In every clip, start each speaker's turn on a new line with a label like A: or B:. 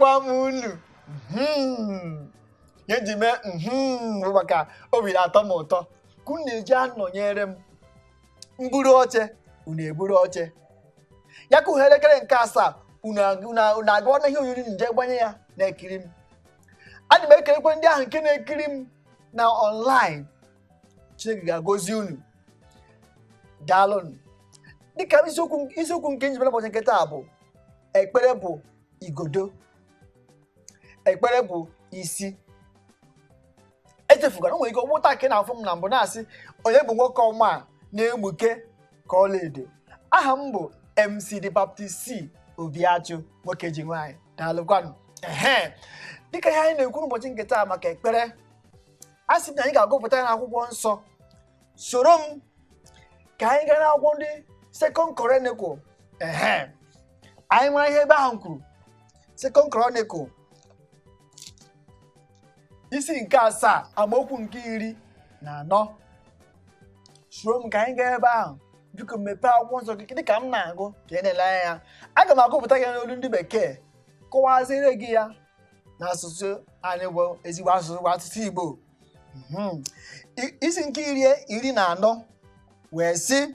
A: gwa m unu nye ji mee bụ maka obi na-atọ m ụtọ ka unu na-eji anọnyere m mburu oche unu eburu oche ya ka elekere nke 7 unu agụọ na ihe onyonyo nje gbanye ya na-ekiri m. Ana m ekelekwa ndị ahụ nke na-ekiri m na online. Chineke ga-agọzi unu. Daalụnụ. Dịka isiokwu nke njibere ụbọchị nke taa bụ ekpere bụ igodo, ekpere bụ isi. Echefugara nwere ike ọgbụta nke na-afụ m na mbụ na-asị onye bụ nwoke ọma na-egbuke ka ọlaedo. Aha m bụ MC The Baptist C. Obiachụ nwoke ji nwaanyị. Daalụkwanụ. Dịka ihe anyị na-ekwu n'ụbọchị nke taa maka ekpere, a sị na anyị ga-agụpụta ya n'akwụkwọ nsọ. Soro m ka anyị gaa n'akwụkwọ ndị 2 Chronicle. Anyị mara ihe ebe ahụ kwuru. 2 Chronicle isi nke 7 amaokwu nke 14. Soro m ka anyị gaa ebe ahụ. Biko mepee akwụkwọ nsọ gị dịka m na-agụ ka ị na-ele anya. Aga m agụpụta ya n'olu ndị bekee, kọwazire gị ya n'asụsụ anyị bụ ezigbo asụsụ Igbo. Isi nke 14 wee sị,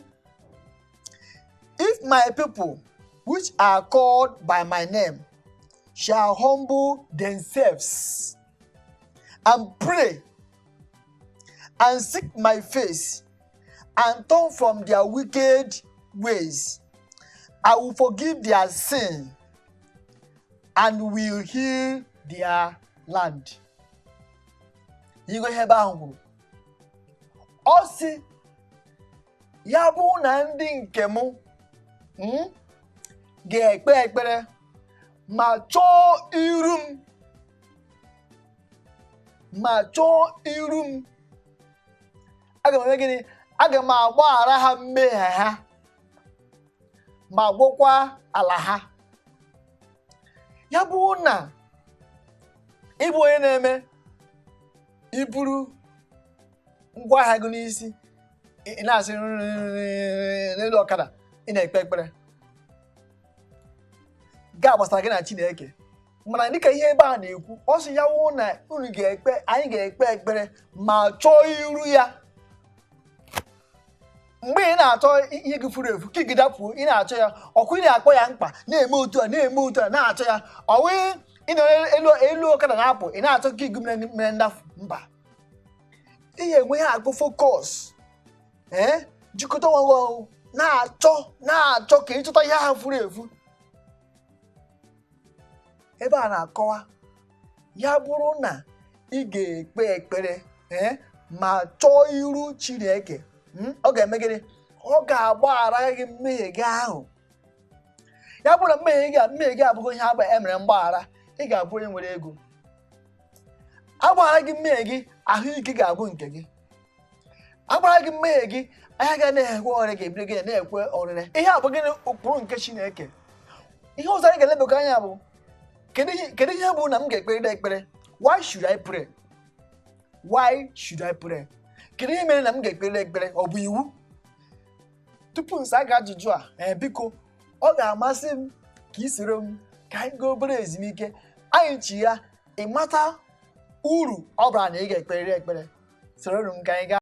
A: if my people which are called by my name shall humble themselves and pray and seek my face and turn from their wicked ways, I will forgive their sin and will heal their land. Ihe ebe ahụ kwuru. Ọ sị ya bụ na ndị nke m ga-ekpe ekpere ma chọọ iru m, aga m eme gịnị? Aga m agbaghara ha mmehie ha ma gwọkwa ala ha. Ya bụ na ịbụ onye na-eme iburu ngwaahịa gị n'isi, ị na-asị n'elu ọkada, ị na-ekpe ekpere, ga-agbasara gị na Chineke. Mana dịka ihe ebe a na-ekwu, ọ sị ya wụ na anyị ga-ekpe ekpere ma chọọ iru ya. Mgbe ị na-achọ ihe gị furu efu, ka ị dapụ, ị na-achọ ya, ọkụ ị na-akpọ ya mkpa, na-eme otu a na-achọ ya. Ọwụ ị nọ elu ọkada na-apụ, ị na-achọ ka igụ mere ndafu. Mba, ihe enwe ha agụ focus, jikọta onwe na-achọ ka ịchọta ihe ha furu efu. Ebe a na-akọwa ya bụrụ na ị ga-ekpe ekpere ma chọọ iru Chineke, ọ ga-eme gịnị? Ọ ga-agbaghara gị mmehie gị ahụ. Ya bụrụ na mmehie gị abụghị ihe emere mgbaghara, ị ga-abụ onye nwere ego. Agbaghara gị mmehie gị, ahụike ga-abụ nke gị. Agbaghara gị mmehie gị, anya ga na-ekwe ọrịa ga-ebiri gị na-ekwe ọrịre. Ihe a bụ gịnị? Ụkpụrụ nke Chineke. Ihe ọzọ anyị ga-elebakọ anya bụ kedu ihe bụ na m ga-ekpere ekpere? Why should I pray? Why should I pray? Kedu ihe mere na m ga-ekpere ekpere? Ọ bụ iwu? Tupu nsa ga ajụjụ a, biko ọ ga-amasị m ka ị soro m ka anyị gaa obere ezumike. Anyị chi ya ịmata uru ọ bụla na ị ga-ekpere ekpere. Soro m ka anyị gaa.